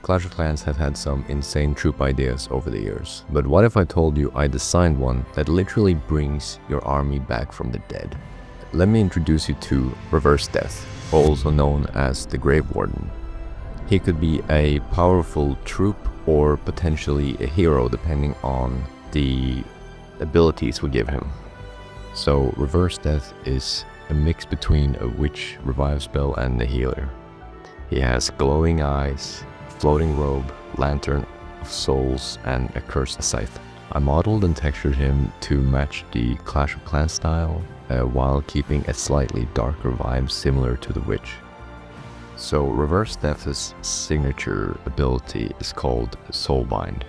Clash of Clans have had some insane troop ideas over the years, but what if I told you I designed one that literally brings your army back from the dead? Let me introduce you to Reverse Death, also known as the Grave Warden. He could be a powerful troop or potentially a hero depending on the abilities we give him. So Reverse Death is a mix between a witch revive spell and a healer. He has glowing eyes, floating robe, lantern of souls, and a cursed scythe. I modeled and textured him to match the Clash of Clans style while keeping a slightly darker vibe similar to the witch. So Reverse Death's signature ability is called Soulbind.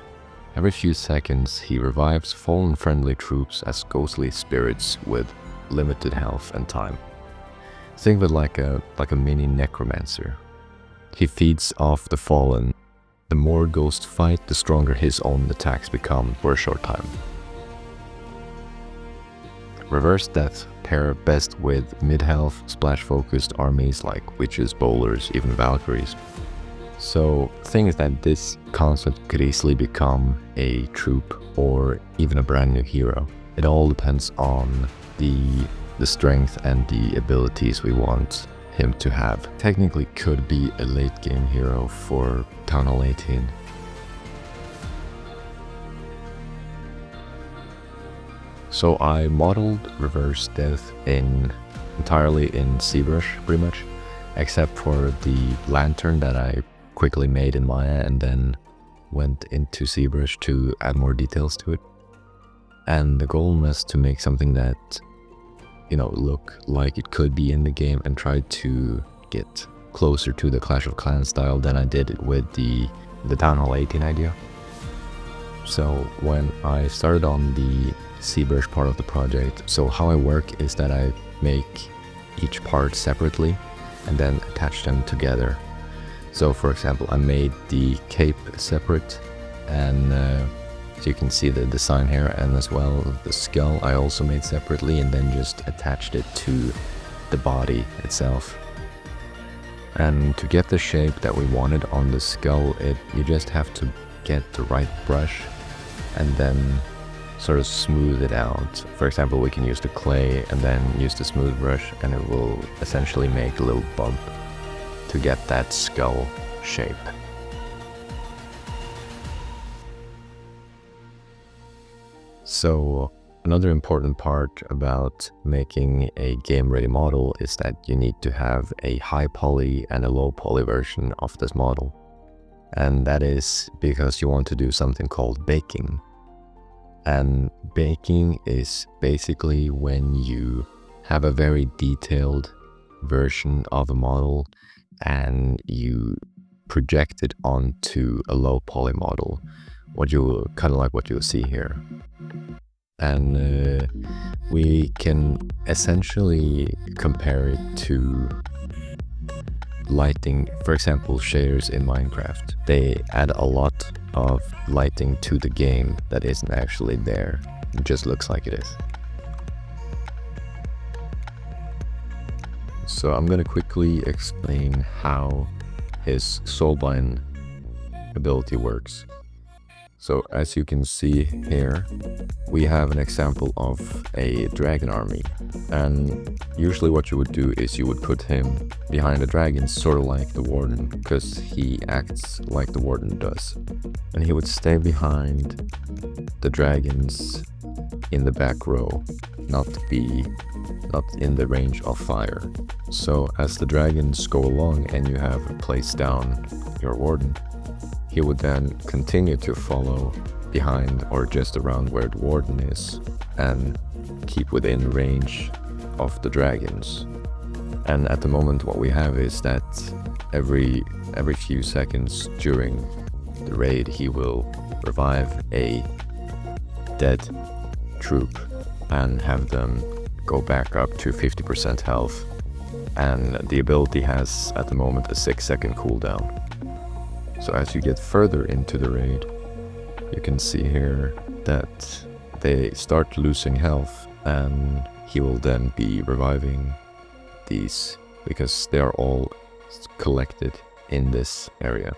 Every few seconds he revives fallen friendly troops as ghostly spirits with limited health and time. Think of it like a mini necromancer. He feeds off the fallen. The more ghosts fight, the stronger his own attacks become for a short time. Reverse Death pair best with mid-health, splash-focused armies like witches, bowlers, even valkyries. So the thing is that this concept could easily become a troop or even a brand new hero. It all depends on the strength and the abilities we want him to have. Technically could be a late game hero for Town Hall 18. So I modeled Reverse Death entirely in ZBrush pretty much, except for the lantern that I quickly made in Maya and then went into ZBrush to add more details to it. And the goal was to make something that, look like it could be in the game and try to get closer to the Clash of Clans style than I did with the Town Hall 18 idea. So when I started on the ZBrush part of the project, so how I work is that I make each part separately and then attach them together. So for example, I made the cape separate, and so you can see the design here, and as well the skull I also made separately and then just attached it to the body itself. And to get the shape that we wanted on the skull, you just have to get the right brush and then sort of smooth it out. For example, we can use the clay and then use the smooth brush, and it will essentially make a little bump to get that skull shape. So another important part about making a game-ready model is that you need to have a high poly and a low poly version of this model. And that is because you want to do something called baking. And baking is basically when you have a very detailed version of a model and you project it onto a low poly model, kind of like what you'll see here. And we can essentially compare it to lighting. For example, shaders in Minecraft, they add a lot of lighting to the game that isn't actually there. It just looks like it is. So I'm gonna quickly explain how his Soulbind ability works. So as you can see here, we have an example of a dragon army, and usually what you would do is you would put him behind a dragon, sort of like the Warden, because he acts like the Warden does, and he would stay behind the dragons in the back row, not in the range of fire. So as the dragons go along and you have placed down your Warden, he would then continue to follow behind or just around where the Warden is and keep within range of the dragons. And at the moment what we have is that every few seconds during the raid he will revive a dead troop and have them go back up to 50% health. And the ability has at the moment a 6-second cooldown. So as you get further into the raid, you can see here that they start losing health, and he will then be reviving these because they are all collected in this area.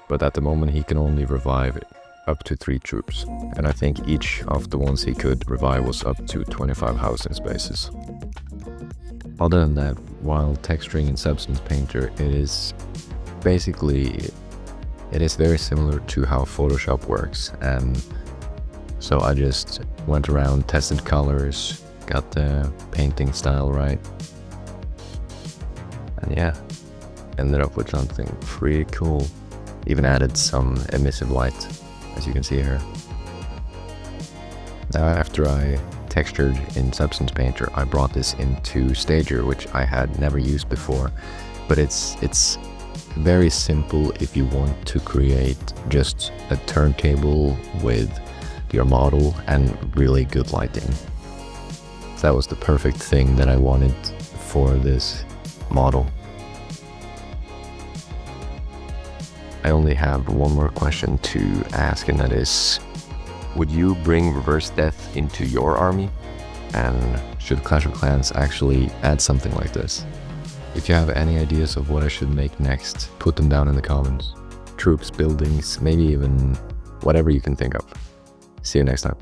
but at the moment he can only revive up to 3 troops, and I think each of the ones he could revive was up to 25 housing spaces. Other than that, while texturing in Substance Painter, it is very similar to how Photoshop works, and so I just went around, tested colors, got the painting style right, and yeah, ended up with something pretty cool. Even added some emissive light, as you can see here. Now after I textured in Substance Painter, I brought this into Stager, which I had never used before, but it's very simple if you want to create just a turntable with your model and really good lighting. That was the perfect thing that I wanted for this model. I only have one more question to ask, and that is, would you bring Reverse Death into your army? And should Clash of Clans actually add something like this? If you have any ideas of what I should make next, put them down in the comments. Troops, buildings, maybe even whatever you can think of. See you next time.